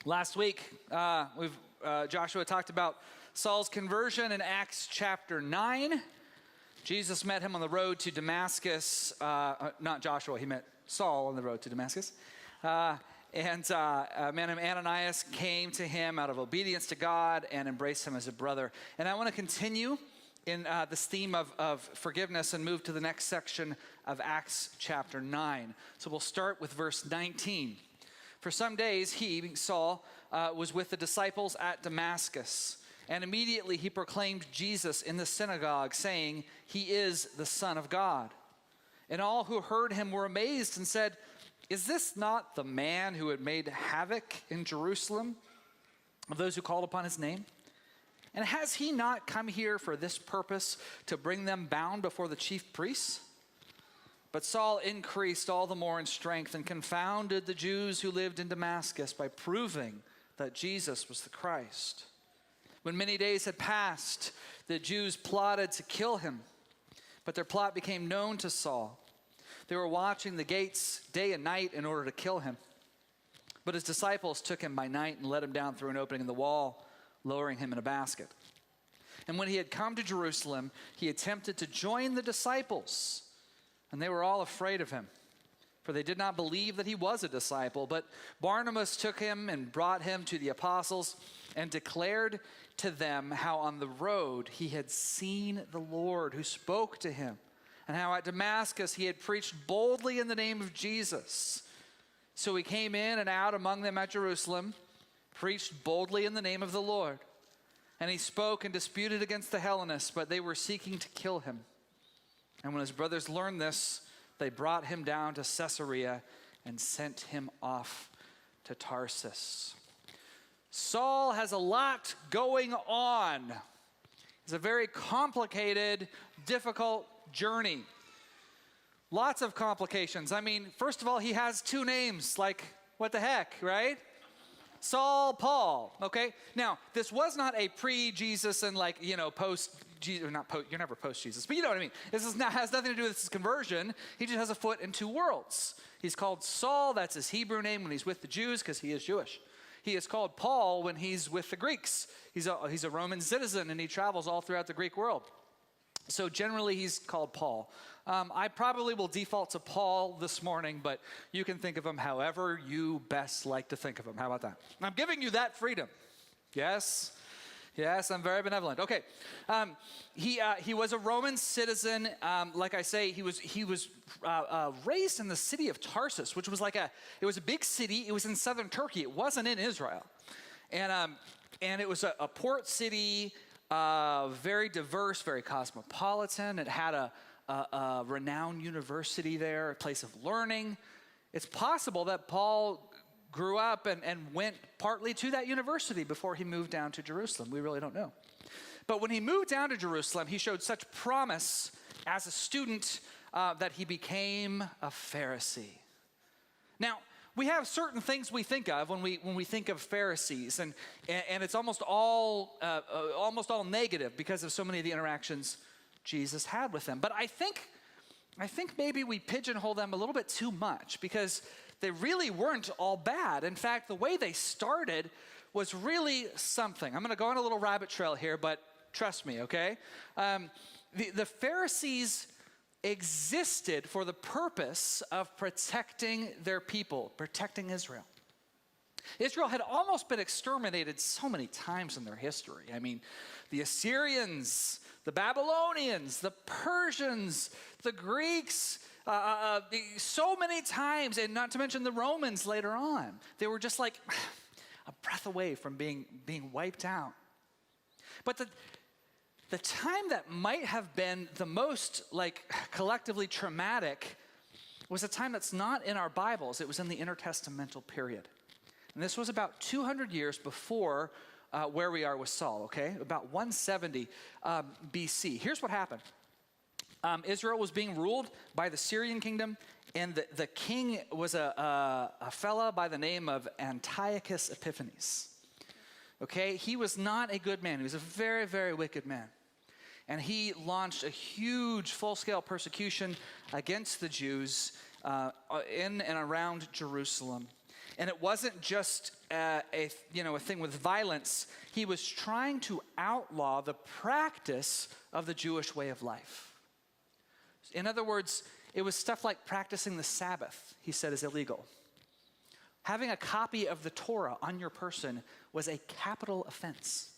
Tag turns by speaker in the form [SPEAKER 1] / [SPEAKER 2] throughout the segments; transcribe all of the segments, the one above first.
[SPEAKER 1] Last week, Joshua talked about Saul's conversion in Acts chapter 9. Jesus met him on the road to Damascus. Not Joshua, he met Saul on the road to Damascus. A man named Ananias came to him out of obedience to God and embraced him as a brother. And I want to continue in this theme of forgiveness and move to the next section of Acts chapter 9. So we'll start with verse 19. For some days he, being Saul, was with the disciples at Damascus. And immediately he proclaimed Jesus in the synagogue, saying, "He is the Son of God." And all who heard him were amazed and said, "Is this not the man who had made havoc in Jerusalem of those who called upon his name? And has he not come here for this purpose, to bring them bound before the chief priests?" But Saul increased all the more in strength and confounded the Jews who lived in Damascus by proving that Jesus was the Christ. When many days had passed, the Jews plotted to kill him, but their plot became known to Saul. They were watching the gates day and night in order to kill him. But his disciples took him by night and let him down through an opening in the wall, lowering him in a basket. And when he had come to Jerusalem, he attempted to join the disciples, and they were all afraid of him, for they did not believe that he was a disciple. But Barnabas took him and brought him to the apostles and declared to them how on the road he had seen the Lord who spoke to him, and how at Damascus he had preached boldly in the name of Jesus. So he came in and out among them at Jerusalem, preached boldly in the name of the Lord. And he spoke and disputed against the Hellenists, but they were seeking to kill him. And when his brothers learned this, they brought him down to Caesarea and sent him off to Tarsus. Saul has a lot going on. It's a very complicated, difficult journey. Lots of complications. I mean, first of all, he has two names. Like, what the heck, right? Saul, Paul, okay? Now, this was not a pre-Jesus and post-Jesus, you're never post-Jesus, but you know what I mean. This has nothing to do with his conversion. He just has a foot in two worlds. He's called Saul, that's his Hebrew name when he's with the Jews because he is Jewish. He is called Paul when he's with the Greeks. He's a Roman citizen and he travels all throughout the Greek world. So generally he's called Paul. I probably will default to Paul this morning, but you can think of him however you best like to think of him. How about that? I'm giving you that freedom. Yes, I'm very benevolent. Okay, he was a Roman citizen. Like I say, he was raised in the city of Tarsus, which was it was a big city. It was in southern Turkey. It wasn't in Israel, and it was a port city. Very diverse, very cosmopolitan. It had a renowned university there, a place of learning. It's possible that Paul grew up and went partly to that university before he moved down to Jerusalem. We really don't know. But when he moved down to Jerusalem, he showed such promise as a student that he became a Pharisee. Now, we have certain things we think of when we think of Pharisees, and it's almost all negative because of so many of the interactions Jesus had with them. But I think maybe we pigeonhole them a little bit too much because they really weren't all bad. In fact, the way they started was really something. I'm going to go on a little rabbit trail here, but trust me, okay? The Pharisees existed for the purpose of protecting their people, protecting Israel. Israel had almost been exterminated so many times in their history. I mean, the Assyrians, the Babylonians, the Persians, the Greeks, so many times, and not to mention the Romans later on. They were just like a breath away from being wiped out. But the time that might have been the most collectively traumatic was a time that's not in our Bibles. It was in the intertestamental period. And this was about 200 years before where we are with Saul, okay? About 170 BC. Here's what happened. Israel was being ruled by the Syrian kingdom, and the king was a fella by the name of Antiochus Epiphanes. Okay, he was not a good man. He was a very, very wicked man. And he launched a huge full-scale persecution against the Jews in and around Jerusalem. And it wasn't just a thing with violence. He was trying to outlaw the practice of the Jewish way of life. In other words, it was stuff like practicing the Sabbath, he said, is illegal. Having a copy of the Torah on your person was a capital offense.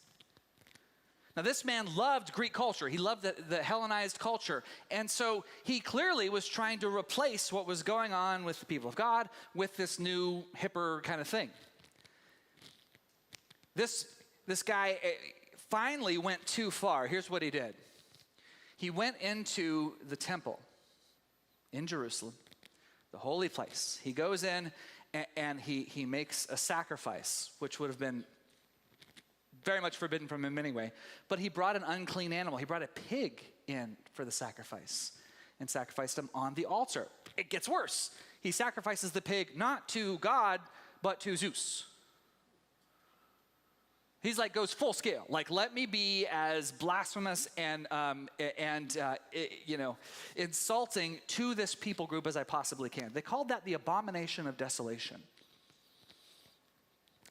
[SPEAKER 1] Now, this man loved Greek culture. He loved the Hellenized culture. And so he clearly was trying to replace what was going on with the people of God with this new, hipper kind of thing. This guy finally went too far. Here's what he did. He went into the temple in Jerusalem, the holy place. He goes in and he makes a sacrifice, which would have been very much forbidden from him anyway. But he brought an unclean animal. He brought a pig in for the sacrifice and sacrificed him on the altar. It gets worse. He sacrifices the pig not to God, but to Zeus. He's like, goes full scale. Like, let me be as blasphemous and insulting to this people group as I possibly can. They called that the abomination of desolation.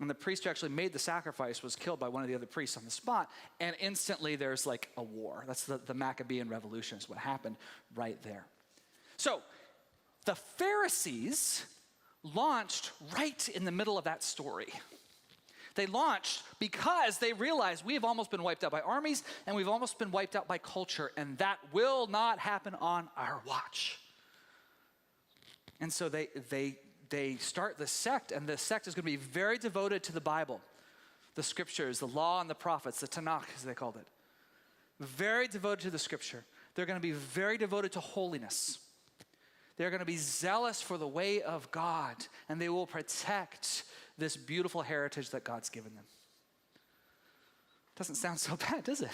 [SPEAKER 1] And the priest who actually made the sacrifice was killed by one of the other priests on the spot. And instantly there's like a war. That's the Maccabean revolution is what happened right there. So the Pharisees launched right in the middle of that story. They launched because they realized we have almost been wiped out by armies and we've almost been wiped out by culture. And that will not happen on our watch. And so they start the sect, and the sect is going to be very devoted to the Bible, the scriptures, the law and the prophets, the Tanakh as they called it. Very devoted to the scripture. They're going to be very devoted to holiness. They're going to be zealous for the way of God, and they will protect this beautiful heritage that God's given them. Doesn't sound so bad, does it?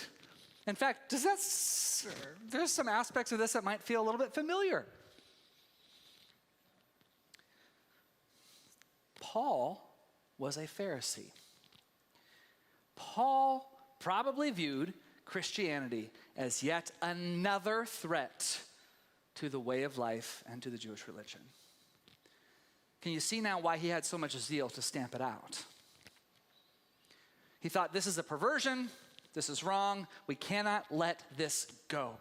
[SPEAKER 1] In fact, there's some aspects of this that might feel a little bit familiar. Paul was a Pharisee. Paul probably viewed Christianity as yet another threat to the way of life and to the Jewish religion. Can you see now why he had so much zeal to stamp it out? He thought, this is a perversion, this is wrong, we cannot let this go.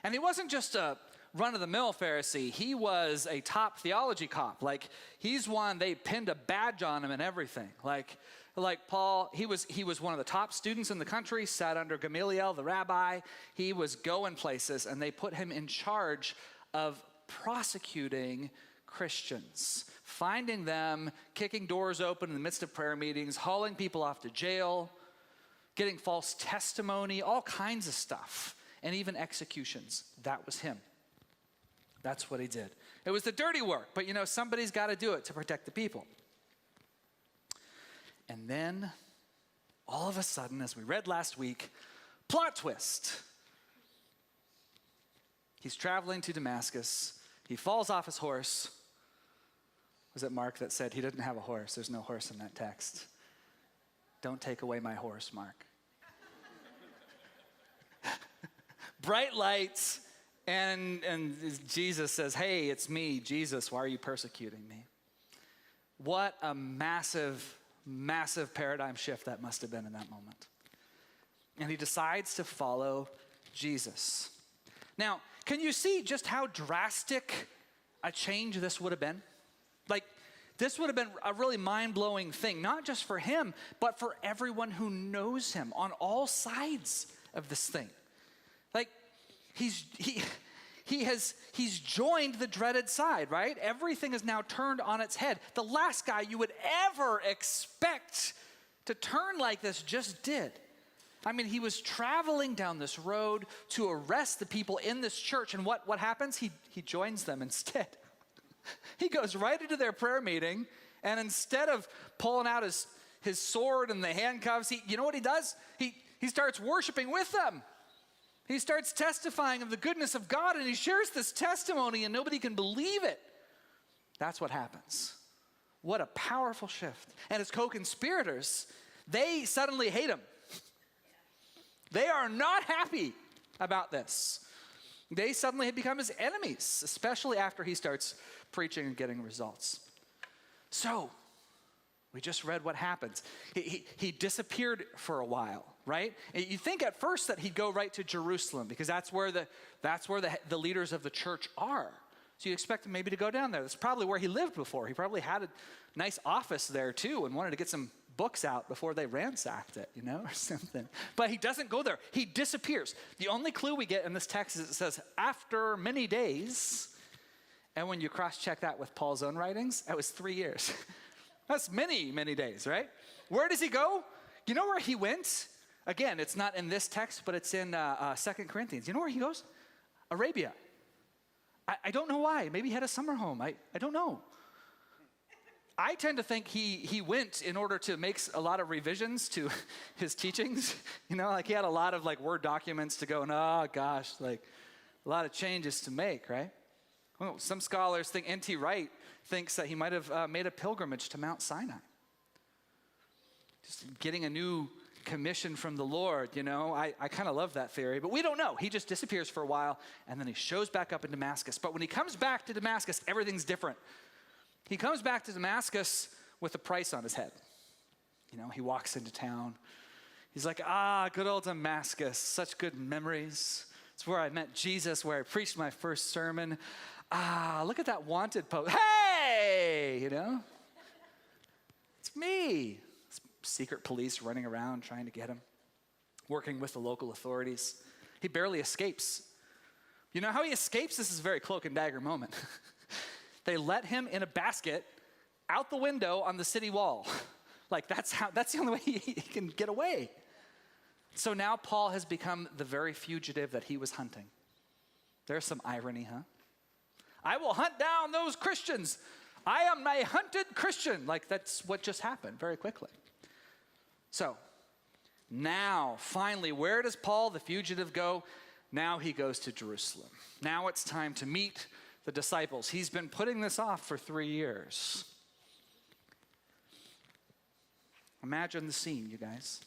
[SPEAKER 1] And he wasn't just a run-of-the-mill Pharisee. He was a top theology cop. Like, he's one, they pinned a badge on him and everything. Like Paul, he was one of the top students in the country, sat under Gamaliel, the rabbi. He was going places, and they put him in charge of prosecuting Christians, finding them, kicking doors open in the midst of prayer meetings, hauling people off to jail, getting false testimony, all kinds of stuff, and even executions. That was him. That's what he did. It was the dirty work, but somebody's got to do it to protect the people. And then, all of a sudden, as we read last week, plot twist. He's traveling to Damascus. He falls off his horse. Was it Mark that said he didn't have a horse? There's no horse in that text. Don't take away my horse, Mark. Bright lights. And Jesus says, hey, it's me, Jesus, why are you persecuting me? What a massive, massive paradigm shift that must have been in that moment. And he decides to follow Jesus. Now, can you see just how drastic a change this would have been? Like, this would have been a really mind-blowing thing, not just for him, but for everyone who knows him on all sides of this thing. Like, He's joined the dreaded side, right? Everything is now turned on its head. The last guy you would ever expect to turn like this just did. I mean, he was traveling down this road to arrest the people in this church, and what happens? He joins them instead. He goes right into their prayer meeting, and instead of pulling out his sword and the handcuffs, you know what he does? He starts worshiping with them. He starts testifying of the goodness of God, and he shares this testimony, and nobody can believe it. That's what happens. What a powerful shift. And his co-conspirators, they suddenly hate him. They are not happy about this. They suddenly have become his enemies, especially after he starts preaching and getting results. So, we just read what happens. He disappeared for a while, right? You think at first that he'd go right to Jerusalem because that's where the leaders of the church are. So you expect him maybe to go down there. That's probably where he lived before. He probably had a nice office there too and wanted to get some books out before they ransacked it, or something. But he doesn't go there. He disappears. The only clue we get in this text is it says, after many days. And when you cross-check that with Paul's own writings, that was 3 years. That's many, many days, right? Where does he go? You know where he went? Again, it's not in this text, but it's in 2 Corinthians. You know where he goes? Arabia. I don't know why. Maybe he had a summer home. I don't know. I tend to think he went in order to make a lot of revisions to his teachings. Like he had a lot of Word documents to go, and oh gosh, a lot of changes to make, right? Well, some scholars think N.T. Wright thinks that he might have made a pilgrimage to Mount Sinai. Just getting a new commission from the Lord, I kind of love that theory, but we don't know. He just disappears for a while, and then he shows back up in Damascus. But when he comes back to Damascus, everything's different. He comes back to Damascus with a price on his head. He walks into town. He's like, good old Damascus, such good memories. It's where I met Jesus, where I preached my first sermon. Look at that wanted post. Hey, it's me. Secret police running around trying to get him, working with the local authorities. He barely escapes. You know how he escapes? This is a very cloak and dagger moment. They let him in a basket out the window on the city wall. That's the only way he can get away. So now Paul has become the very fugitive that he was hunting. There's some irony, huh? I will hunt down those Christians. I am a hunted Christian. That's what just happened very quickly. So now, finally, where does Paul the fugitive go? Now he goes to Jerusalem. Now it's time to meet the disciples. He's been putting this off for 3 years. Imagine the scene, you guys.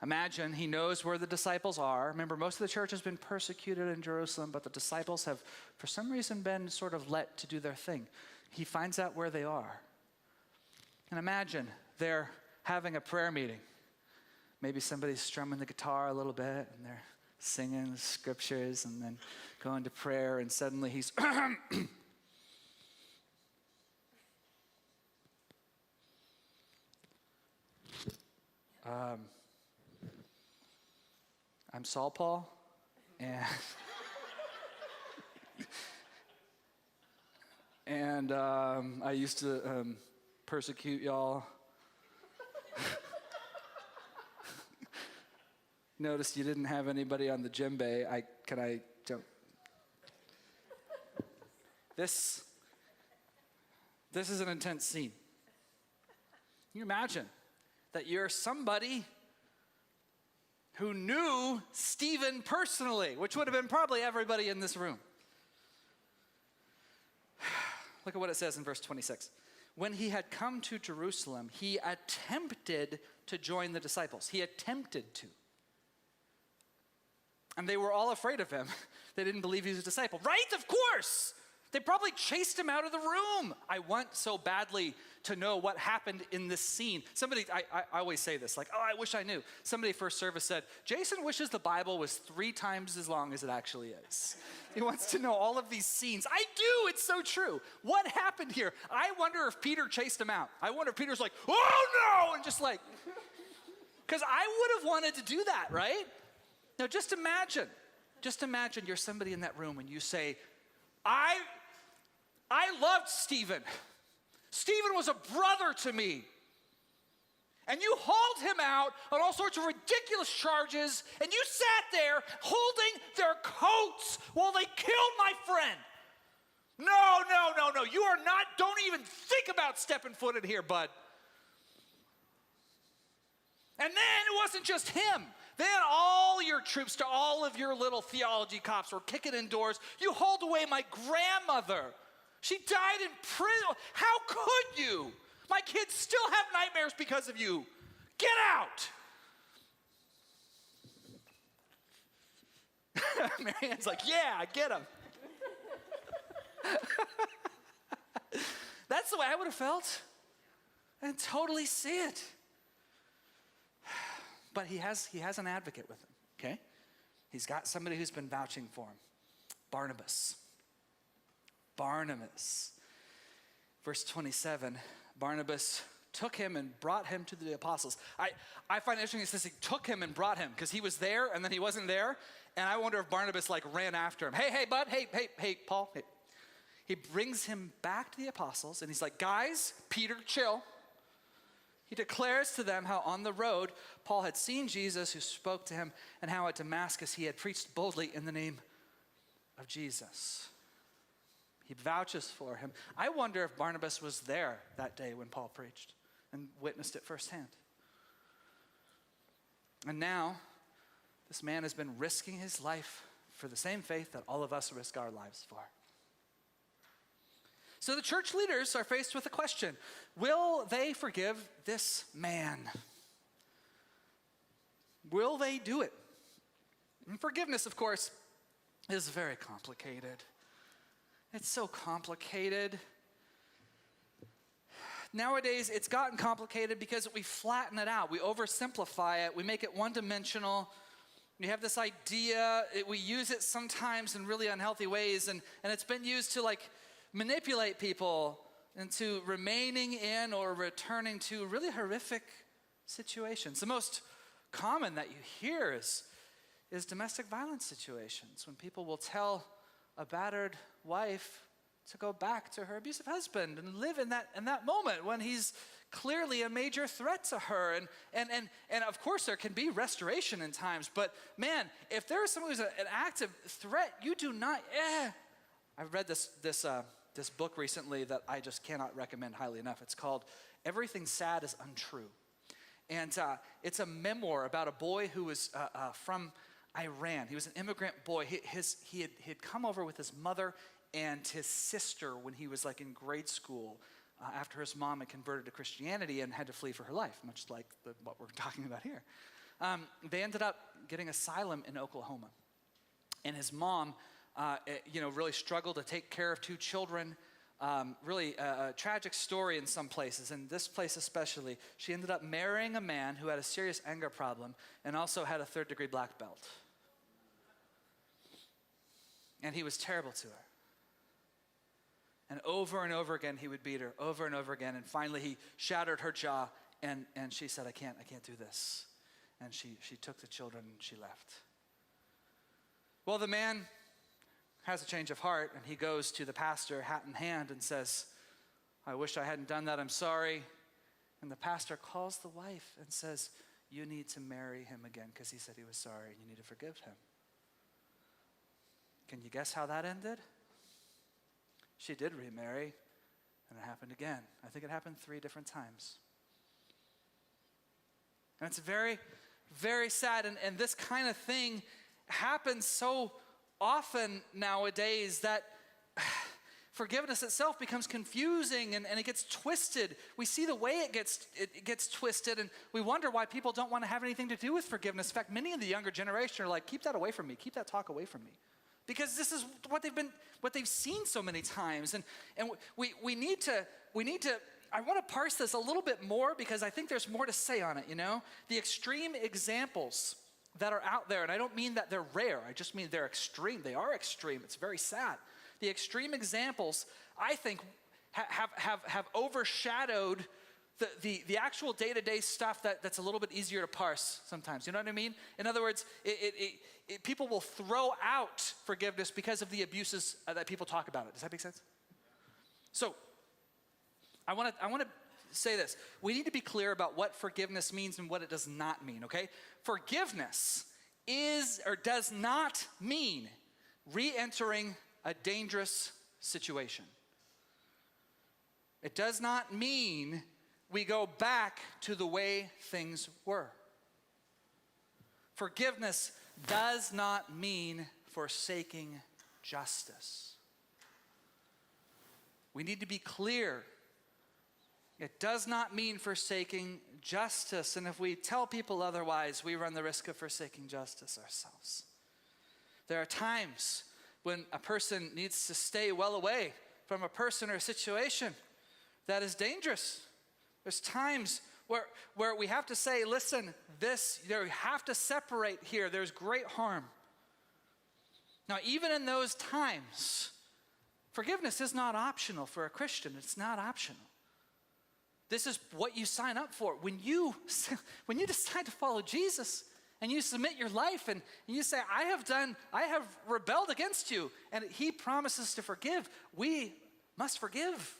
[SPEAKER 1] Imagine he knows where the disciples are. Remember, most of the church has been persecuted in Jerusalem, but the disciples have, for some reason, been sort of let to do their thing. He finds out where they are. And imagine they're having a prayer meeting. Maybe somebody's strumming the guitar a little bit, and they're singing the scriptures, and then going to prayer, and suddenly he's... I'm Saul Paul, and I used to persecute y'all. Noticed you didn't have anybody on the djembe. Can I jump? This is an intense scene. Can you imagine that you're somebody who knew Stephen personally, which would have been probably everybody in this room? Look at what it says in verse 26. When he had come to Jerusalem, he attempted to join the disciples. He attempted to. And they were all afraid of him. They didn't believe he was a disciple. Right? Of course. They probably chased him out of the room. I want so badly to know what happened in this scene. Somebody, I always say this, I wish I knew. Somebody first service said, Jason wishes the Bible was 3 times as long as it actually is. He wants to know all of these scenes. I do, it's so true. What happened here? I wonder if Peter chased him out. I wonder if Peter's like, oh no, and just because I would have wanted to do that, right? Now just imagine you're somebody in that room and you say, I loved Stephen. Stephen was a brother to me. And you hauled him out on all sorts of ridiculous charges, and you sat there holding their coats while they killed my friend. No. You are not, don't even think about stepping foot in here, bud. And then it wasn't just him. Then all your troops, to all of your little theology cops were kicking in doors. You hauled away my grandmother. She died in prison. How could you? My kids still have nightmares because of you. Get out. Marianne's like, yeah, I get him. That's the way I would have felt. And totally see it. But he has an advocate with him, okay? He's got somebody who's been vouching for him. Barnabas. Verse 27, Barnabas took him and brought him to the apostles. I find it interesting it says he took him and brought him because he was there and then he wasn't there. And I wonder if Barnabas like ran after him. Hey, bud, hey, Paul. Hey. He brings him back to the apostles and he's like, guys, Peter, chill. He declares to them how on the road, Paul had seen Jesus who spoke to him and how at Damascus he had preached boldly in the name of Jesus. He vouches for him. I wonder if Barnabas was there that day when Paul preached and witnessed it firsthand. And now, this man has been risking his life for the same faith that all of us risk our lives for. So the church leaders are faced with a question. Will they forgive this man? Will they do it? And forgiveness, of course, is very complicated. It's so complicated. Nowadays, it's gotten complicated because we flatten it out. We oversimplify it. We make it one-dimensional. We have this idea. We use it sometimes in really unhealthy ways, and it's been used to like manipulate people into remaining in or returning to really horrific situations. The most common that you hear is domestic violence situations, when people will tell a battered wife to go back to her abusive husband and live in that moment when he's clearly a major threat to her. And of course there can be restoration in times, but man, if there is someone who's an active threat, you do not, I've read this book recently that I just cannot recommend highly enough. It's called Everything Sad is Untrue. And it's a memoir about a boy who was from Iran. He was an immigrant boy. He had come over with his mother and his sister when he was like in grade school after his mom had converted to Christianity and had to flee for her life, much like what we're talking about here. They ended up getting asylum in Oklahoma. And his mom, really struggled to take care of two children. Really a tragic story in some places. In this place especially, she ended up marrying a man who had a serious anger problem and also had a 3rd-degree black belt. And he was terrible to her. And over again, he would beat her over and over again. And finally, he shattered her jaw, and she said, I can't do this. And she took the children and she left. Well, the man has a change of heart, and he goes to the pastor, hat in hand, and says, I wish I hadn't done that, I'm sorry. And the pastor calls the wife and says, you need to marry him again because he said he was sorry, and you need to forgive him. Can you guess how that ended? She did remarry, and it happened again. I think it happened 3 different times. And it's very, very sad, and this kind of thing happens so often nowadays that forgiveness itself becomes confusing and it gets twisted. We see the way it gets twisted, and we wonder why people don't want to have anything to do with forgiveness. In fact, many of the younger generation are like, keep that away from me, keep that talk away from me. Because this is what they've seen so many times. And we need to, I want to parse this a little bit more because I think there's more to say on it, The extreme examples that are out there, and I don't mean that they're rare, I just mean they're extreme. They are extreme. It's very sad. The extreme examples, I think, have overshadowed the actual day-to-day stuff that's a little bit easier to parse sometimes. You know what I mean? In other words, people will throw out forgiveness because of the abuses that people talk about it. Does that make sense? So, I want to say this. We need to be clear about what forgiveness means and what it does not mean, okay? Forgiveness is or does not mean re-entering a dangerous situation. It does not mean we go back to the way things were. Forgiveness does not mean forsaking justice. We need to be clear. It does not mean forsaking justice. And if we tell people otherwise, we run the risk of forsaking justice ourselves. There are times when a person needs to stay well away from a person or situation that is dangerous. There's times where we have to say, listen, you have to separate here. There's great harm. Now, even in those times, forgiveness is not optional for a Christian. It's not optional. This is what you sign up for. When you decide to follow Jesus and you submit your life and you say, I have rebelled against you, and he promises to forgive, we must forgive.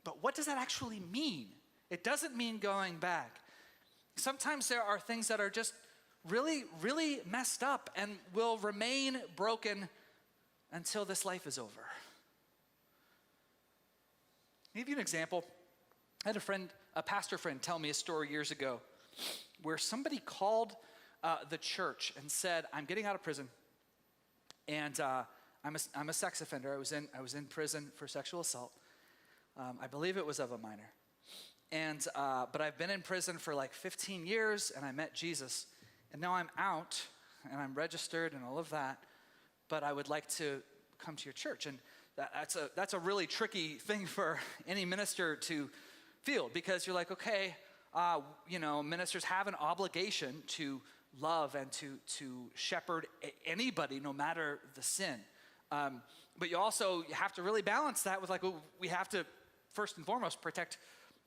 [SPEAKER 1] But what does that actually mean? It doesn't mean going back. Sometimes there are things that are just really, really messed up and will remain broken until this life is over. I'll give you an example. I had a pastor friend tell me a story years ago where somebody called the church and said, I'm getting out of prison, and I'm a sex offender. I was in prison for sexual assault. I believe it was of a minor. But I've been in prison for like 15 years, and I met Jesus. And now I'm out, and I'm registered and all of that, but I would like to come to your church. And that's a really tricky thing for any minister to feel, because you're like, okay, ministers have an obligation to love and to shepherd anybody, no matter the sin. But you also have to really balance that with we have to first and foremost protect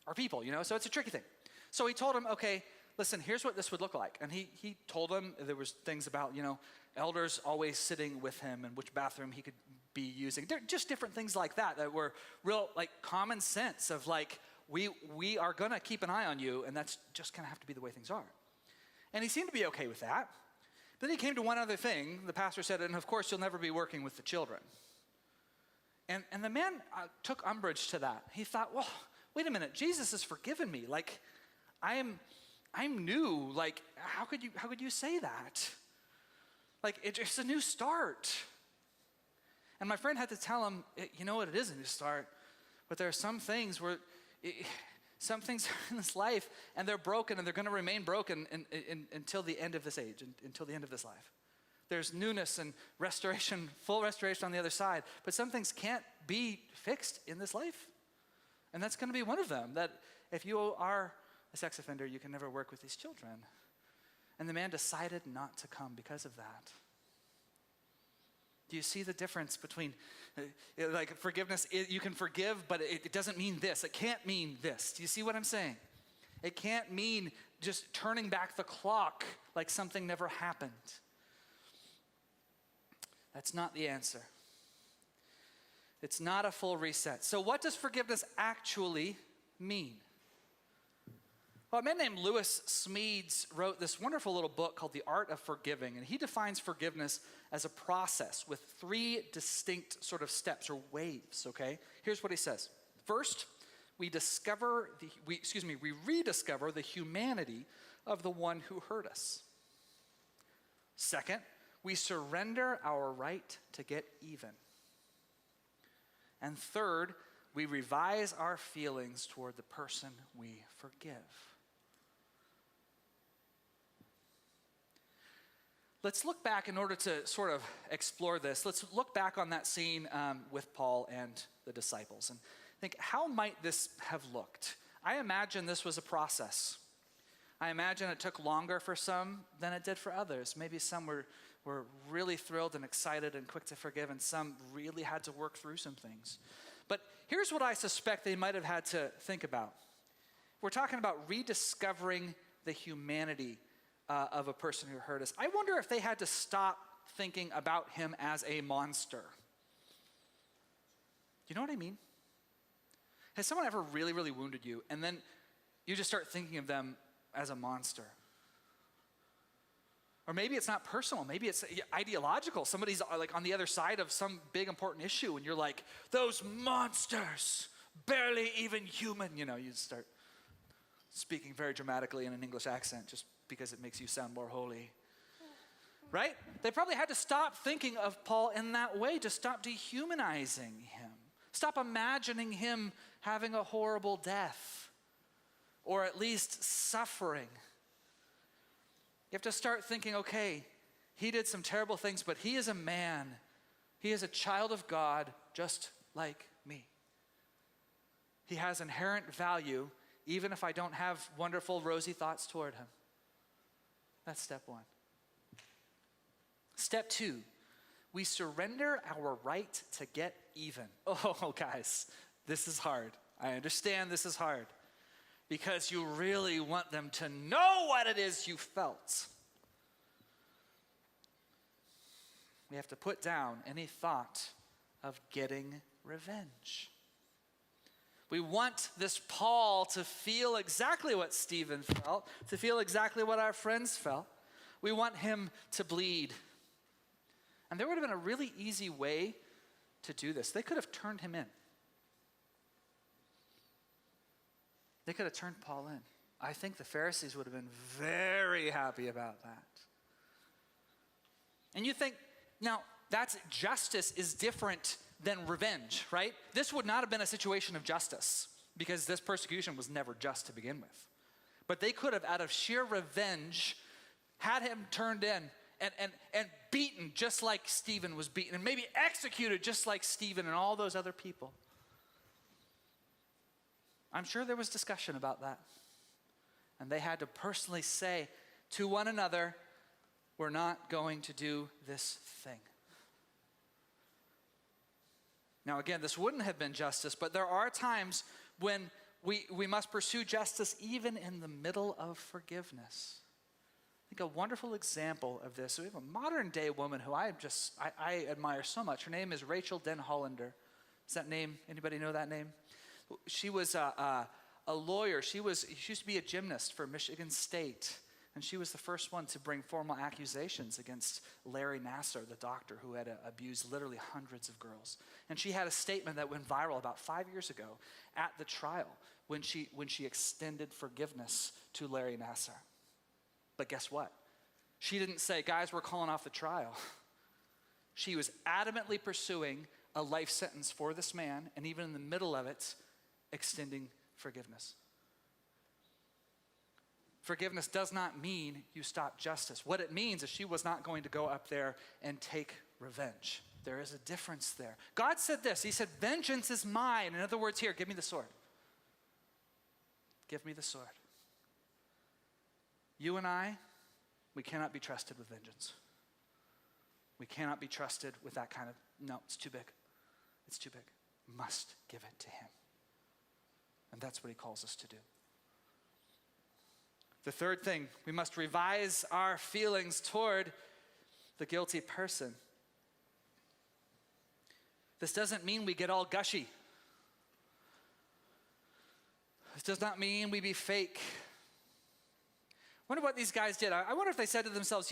[SPEAKER 1] our people, so it's a tricky thing. So he told him, okay, listen, here's what this would look like. And he told him there was things about, elders always sitting with him and which bathroom he could be using. Just different things like that were real common sense of we are gonna keep an eye on you, and that's just gonna have to be the way things are. And he seemed to be okay with that. But then he came to one other thing. The pastor said, and of course you'll never be working with the children. And the man took umbrage to that. He thought, well, wait a minute, Jesus has forgiven me. I'm new. How could you say that? It's a new start. And my friend had to tell him, you know what, it is a new start, but there are some things some things in this life, and they're broken, and they're going to remain broken until the end of this age, until the end of this life. There's newness and restoration, full restoration on the other side, but some things can't be fixed in this life. And that's going to be one of them, that if you are a sex offender, you can never work with these children. And the man decided not to come because of that. Do you see the difference between forgiveness? You can forgive, but it doesn't mean this. It can't mean this. Do you see what I'm saying? It can't mean just turning back the clock like something never happened. That's not the answer. It's not a full reset. So what does forgiveness actually mean? Well, a man named Lewis Smedes wrote this wonderful little book called The Art of Forgiving, and he defines forgiveness as a process with 3 distinct sort of steps or waves, okay? Here's what he says. First, we rediscover the humanity of the one who hurt us. Second, we surrender our right to get even. And third, we revise our feelings toward the person we forgive. Let's look back in order to sort of explore this. Let's look back on that scene with Paul and the disciples and think, how might this have looked? I imagine this was a process. I imagine it took longer for some than it did for others. Maybe some were really thrilled and excited and quick to forgive, and some really had to work through some things. But here's what I suspect they might have had to think about. We're talking about rediscovering the humanity of a person who hurt us. I wonder if they had to stop thinking about him as a monster. You know what I mean? Has someone ever really, really wounded you, and then you just start thinking of them as a monster? Or maybe it's not personal. Maybe it's ideological. Somebody's on the other side of some big important issue, and you're like, those monsters, barely even human. You start speaking very dramatically in an English accent just because it makes you sound more holy. Right? They probably had to stop thinking of Paul in that way, to stop dehumanizing him. Stop imagining him having a horrible death, or at least suffering. You have to start thinking, okay, he did some terrible things, but he is a man. He is a child of God just like me. He has inherent value, even if I don't have wonderful, rosy thoughts toward him. That's step one. Step two, we surrender our right to get even. Oh, guys, this is hard. I understand this is hard because you really want them to know what it is you felt. We have to put down any thought of getting revenge. We want this Paul to feel exactly what Stephen felt, to feel exactly what our friends felt. We want him to bleed. And there would have been a really easy way to do this. They could have turned him in. They could have turned Paul in. I think the Pharisees would have been very happy about that. And you think, now, that's justice is different than revenge, right? This would not have been a situation of justice because this persecution was never just to begin with. But they could have, out of sheer revenge, had him turned in and beaten just like Stephen was beaten, and maybe executed just like Stephen and all those other people. I'm sure there was discussion about that. And they had to personally say to one another, we're not going to do this thing. Now again, this wouldn't have been justice, but there are times when we must pursue justice even in the middle of forgiveness. I think a wonderful example of this, we have a modern day woman who I admire so much. Her name is Rachel Den Hollander. Does that name, anybody know that name? She was a lawyer. She used to be a gymnast for Michigan State. And she was the first one to bring formal accusations against Larry Nassar, the doctor who had abused literally hundreds of girls. And she had a statement that went viral about 5 years ago at the trial when she extended forgiveness to Larry Nassar. But guess what? She didn't say, guys, we're calling off the trial. She was adamantly pursuing a life sentence for this man, and even in the middle of it, extending forgiveness. Forgiveness does not mean you stop justice. What it means is she was not going to go up there and take revenge. There is a difference there. God said this. He said, vengeance is mine. In other words, here, give me the sword. Give me the sword. You and I, we cannot be trusted with vengeance. We cannot be trusted with that kind of, no, it's too big. It's too big. Must give it to him. And that's what he calls us to do. The third thing, we must revise our feelings toward the guilty person. This doesn't mean we get all gushy. This does not mean we be fake. I wonder what these guys did. I wonder if they said to themselves,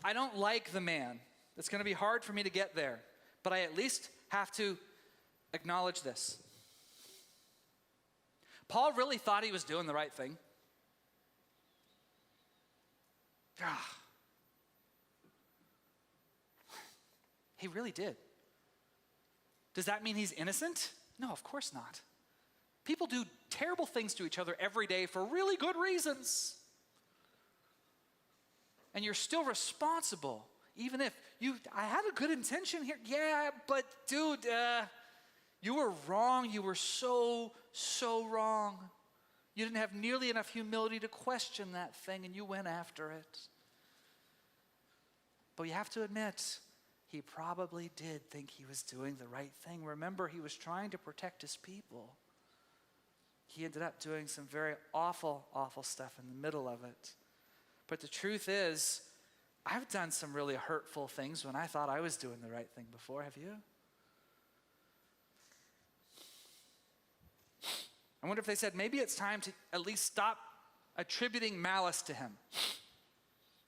[SPEAKER 1] I don't like the man. It's going to be hard for me to get there, but I at least have to acknowledge this. Paul really thought he was doing the right thing. He really did. Does that mean he's innocent? No, of course not. People do terrible things to each other every day for really good reasons. And you're still responsible, even if I had a good intention here. Yeah, but dude, you were wrong. You were so wrong. You didn't have nearly enough humility to question that thing, and you went after it. But you have to admit, he probably did think he was doing the right thing. Remember, he was trying to protect his people. He ended up doing some very awful, awful stuff in the middle of it. But the truth is, I've done some really hurtful things when I thought I was doing the right thing before. Have you? I wonder if they said, maybe it's time to at least stop attributing malice to him.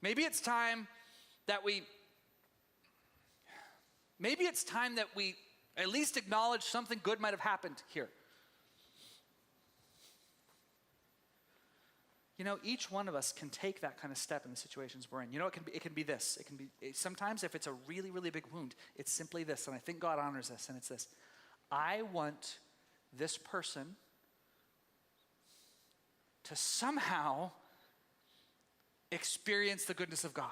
[SPEAKER 1] Maybe it's time that we at least acknowledge something good might have happened here. Each one of us can take that kind of step in the situations we're in. It can be this. Sometimes if it's a really, really big wound, it's simply this, and I think God honors this, and it's this. I want this person to somehow experience the goodness of God.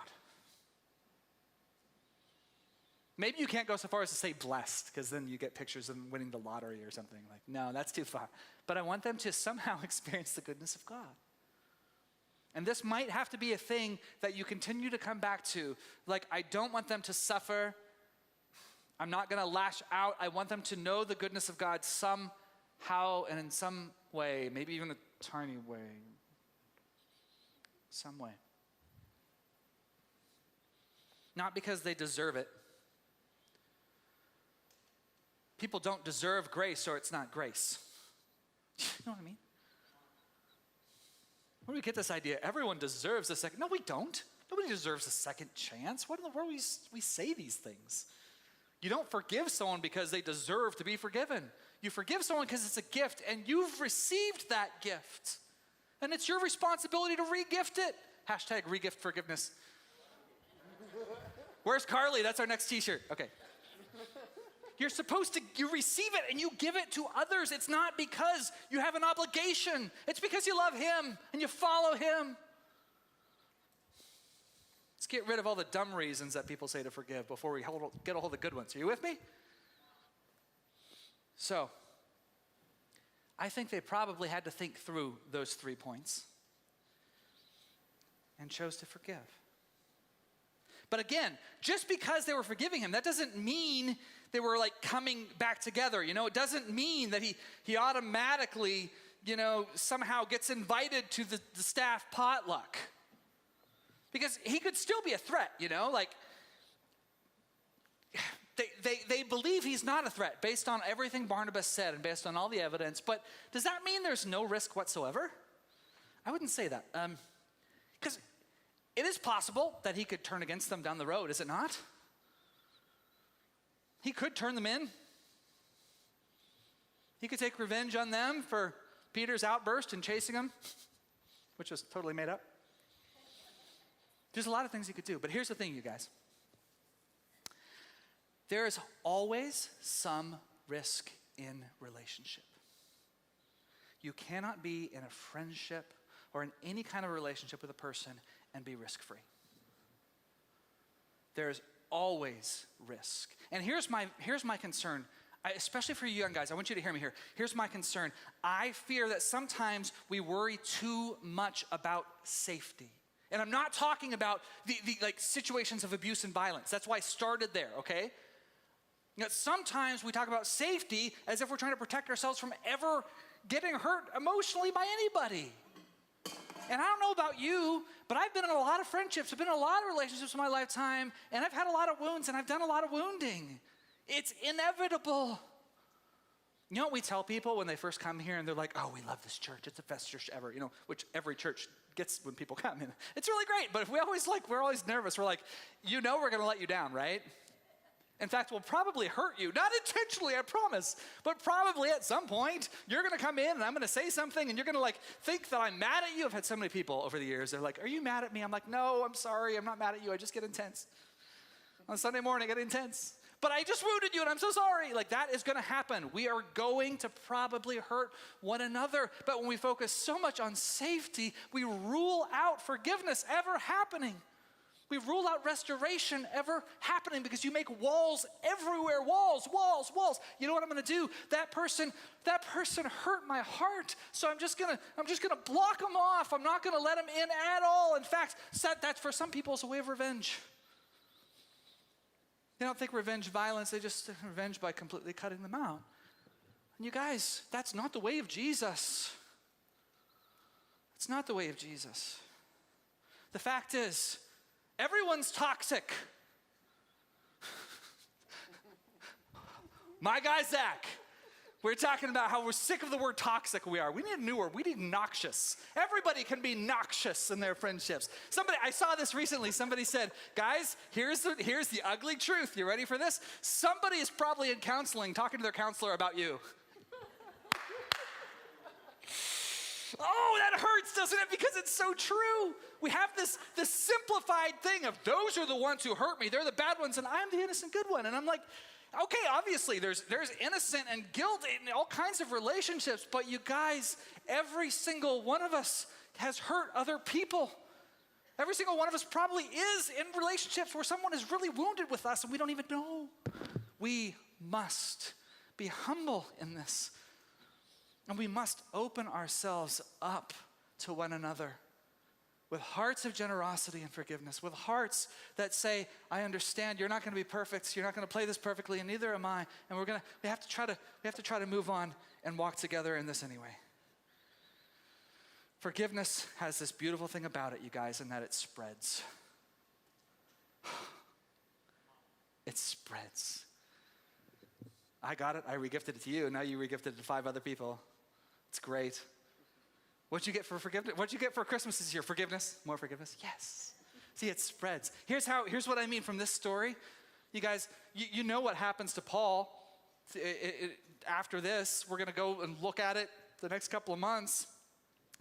[SPEAKER 1] Maybe you can't go so far as to say blessed, because then you get pictures of them winning the lottery or something. Like, no, that's too far. But I want them to somehow experience the goodness of God. And this might have to be a thing that you continue to come back to. Like, I don't want them to suffer. I'm not going to lash out. I want them to know the goodness of God somehow and in some way, maybe even a tiny way. Some way. Not because they deserve it. People don't deserve grace or it's not grace. You know what I mean? Where do we get this idea? Everyone deserves a second. No, we don't. Nobody deserves a second chance. What in the world we say these things? You don't forgive someone because they deserve to be forgiven. You forgive someone because it's a gift and you've received that gift. And it's your responsibility to re-gift it. Hashtag re-gift forgiveness. Where's Carly? That's our next t-shirt. Okay. You're supposed to, you receive it and you give it to others. It's not because you have an obligation. It's because you love him and you follow him. Let's get rid of all the dumb reasons that people say to forgive before we get a hold of the good ones. Are you with me? So, I think they probably had to think through those 3 points and chose to forgive. But again, just because they were forgiving him, that doesn't mean they were like coming back together. You know, it doesn't mean that he automatically, somehow gets invited to the staff potluck. Because he could still be a threat, like they believe he's not a threat based on everything Barnabas said and based on all the evidence. But does that mean there's no risk whatsoever? I wouldn't say that. Because it is possible that he could turn against them down the road, is it not? He could turn them in. He could take revenge on them for Peter's outburst and chasing him, which was totally made up. There's a lot of things he could do, but here's the thing, you guys. There is always some risk in relationship. You cannot be in a friendship or in any kind of relationship with a person and be risk-free. There's always risk. And here's my concern, especially for you young guys. I want you to hear me here. Here's my concern. I fear that sometimes we worry too much about safety. And I'm not talking about the situations of abuse and violence. That's why I started there, okay? Sometimes we talk about safety as if we're trying to protect ourselves from ever getting hurt emotionally by anybody. And I don't know about you, but I've been in a lot of friendships, I've been in a lot of relationships in my lifetime, and I've had a lot of wounds, and I've done a lot of wounding. It's inevitable. You know what we tell people when they first come here and they're like, oh, we love this church. It's the best church ever, which every church gets when people come in. It's really great, but we're always nervous. We're like, we're going to let you down, right? In fact, we'll probably hurt you. Not intentionally, I promise, but probably at some point, you're going to come in and I'm going to say something and you're going to think that I'm mad at you. I've had so many people over the years. They're like, are you mad at me? I'm like, no, I'm sorry. I'm not mad at you. I just get intense. On Sunday morning, I get intense. But I just wounded you and I'm so sorry. That is going to happen. We are going to probably hurt one another. But when we focus so much on safety, we rule out forgiveness ever happening. We rule out restoration ever happening because you make walls everywhere. Walls. You know what I'm going to do? That person hurt my heart. So I'm just going to block them off. I'm not going to let them in at all. In fact, that for some people is a way of revenge. They don't think revenge violence. They just revenge by completely cutting them out. And you guys, that's not the way of Jesus. It's not the way of Jesus. The fact is, everyone's toxic. My guy, Zach, we're talking about how we're sick of the word toxic we are. We need a new word. We need noxious. Everybody can be noxious in their friendships. I saw this recently. Somebody said, guys, here's the ugly truth. You ready for this? Somebody is probably in counseling talking to their counselor about you. Oh, that hurts, doesn't it? Because it's so true. We have this simplified thing of those are the ones who hurt me. They're the bad ones, and I'm the innocent good one. And I'm like, okay, obviously there's innocent and guilt in all kinds of relationships, but you guys, every single one of us has hurt other people. Every single one of us probably is in relationships where someone is really wounded with us and we don't even know. We must be humble in this. And we must open ourselves up to one another with hearts of generosity and forgiveness, with hearts that say, I understand you're not going to be perfect, you're not going to play this perfectly, and neither am I, and we have to try to move on and walk together in this anyway. Forgiveness has this beautiful thing about it, you guys, in that it spreads. It spreads. I got it, I regifted it to you, and now you regifted it to 5 other people. It's great. What'd you get for forgiveness? What'd you get for Christmas this year? Forgiveness? More forgiveness? Yes. See, it spreads. Here's what I mean from this story. You guys, you know what happens to Paul. After this, we're going to go and look at it the next couple of months.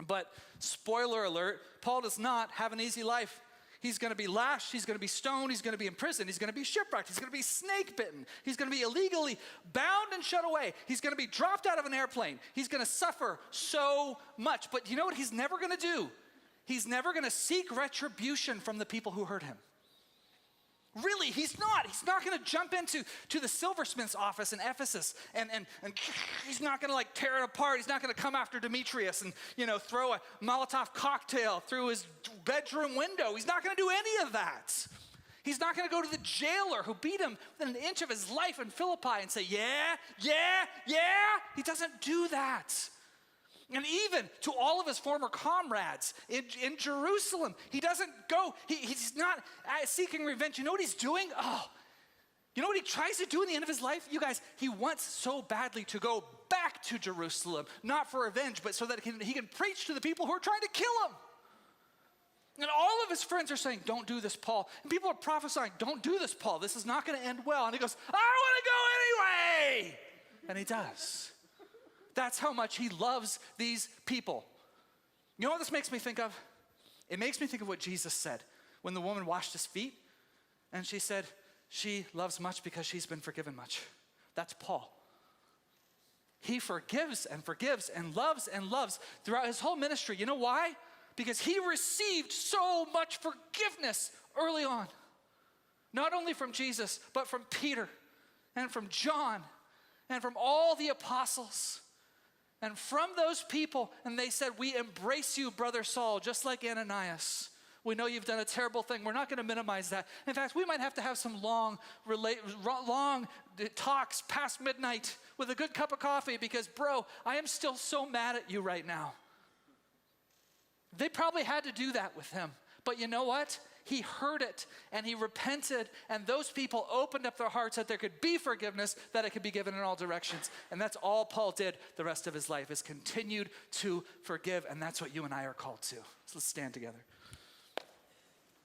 [SPEAKER 1] But spoiler alert, Paul does not have an easy life. He's going to be lashed, he's going to be stoned, he's going to be imprisoned, he's going to be shipwrecked, he's going to be snake bitten, he's going to be illegally bound and shut away, he's going to be dropped out of an airplane, he's going to suffer so much. But you know what he's never going to do? He's never going to seek retribution from the people who hurt him. Really, he's not. He's not going to jump into the silversmith's office in Ephesus and he's not going to like tear it apart. He's not going to come after Demetrius and, throw a Molotov cocktail through his bedroom window. He's not going to do any of that. He's not going to go to the jailer who beat him within an inch of his life in Philippi and say, yeah. He doesn't do that. And even to all of his former comrades in Jerusalem, he doesn't go, he's not seeking revenge. You know what he's doing? You know what he tries to do in the end of his life? You guys, he wants so badly to go back to Jerusalem, not for revenge, but so that he can preach to the people who are trying to kill him. And all of his friends are saying, don't do this, Paul. And people are prophesying, don't do this, Paul. This is not going to end well. And he goes, I want to go anyway. And he does. That's how much he loves these people. You know what this makes me think of? It makes me think of what Jesus said when the woman washed his feet. And she said, she loves much because she's been forgiven much. That's Paul. He forgives and forgives and loves throughout his whole ministry. You know why? Because he received so much forgiveness early on. Not only from Jesus, but from Peter and from John and from all the apostles. And from those people, and they said, we embrace you, Brother Saul, just like Ananias. We know you've done a terrible thing. We're not going to minimize that. In fact, we might have to have some long talks past midnight with a good cup of coffee because, bro, I am still so mad at you right now. They probably had to do that with him. But you know what? He heard it and he repented, and those people opened up their hearts that there could be forgiveness, that it could be given in all directions. And that's all Paul did the rest of his life, is continued to forgive, and that's what you and I are called to. So let's stand together.